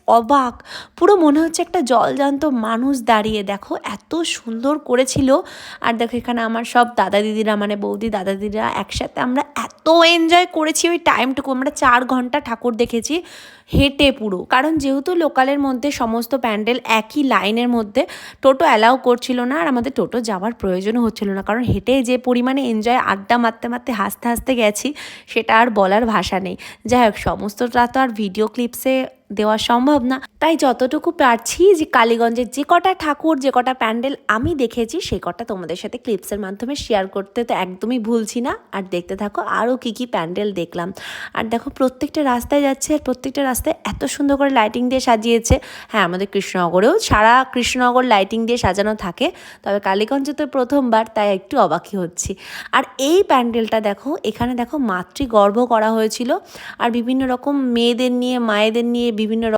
অবাক, পুরো মনে হচ্ছে একটা জলজান্ত মানুষ দাঁড়িয়ে। দেখো এত সুন্দর করেছিল। আর দেখো এখানে আমার সব দাদা দিদিরা, মানে বৌদি দাদা দিদিরা একসাথে আমরা এত এনজয় করেছি ওই টাইমটুকু। আমরা 4 ঘন্টা ঠাকুর দেখেছি হেঁটে পুরো, কারণ যেহেতু লোকালের মধ্যে সমস্ত প্যান্ডেল একই লাইনের মধ্যে, টোটো অ্যালাউ করছিল না, আর আমাদের টোটো যাওয়ার প্রয়োজনও হচ্ছিল না, কারণ হেঁটে যে পরিমাণে এনজয়, আড্ডা মারতে মারতে হাসতে হাসতে গেছি সেটা আর বলার ভাষা নেই। যাই হোক, সমস্তটা তো আর ভিডিও ক্লিপসে দেওয়া সম্ভব না, তাই যতটুকু পারছি যে কালীগঞ্জের যে কটা ঠাকুর, যে কটা প্যান্ডেল আমি দেখেছি সেই কটা তোমাদের সাথে ক্লিপসের মাধ্যমে শেয়ার করতে তো একদমই ভুলছি না। আর দেখতে থাকো আরও কী কী প্যান্ডেল দেখলাম। আর দেখো প্রত্যেকটা রাস্তায় যাচ্ছে, আর প্রত্যেকটা রাস্তায় এত সুন্দর করে লাইটিং দিয়ে সাজিয়েছে। হ্যাঁ, আমাদের কৃষ্ণনগরেও সারা কৃষ্ণনগর লাইটিং দিয়ে সাজানো থাকে, তবে কালীগঞ্জে তো প্রথমবার, তাই একটু অবাকই হচ্ছি। আর এই প্যান্ডেলটা দেখো, এখানে দেখো মাতৃগর্ভ করা হয়েছিল, আর বিভিন্ন রকম মেয়েদের নিয়ে, মায়েদের নিয়ে বিভিন্ন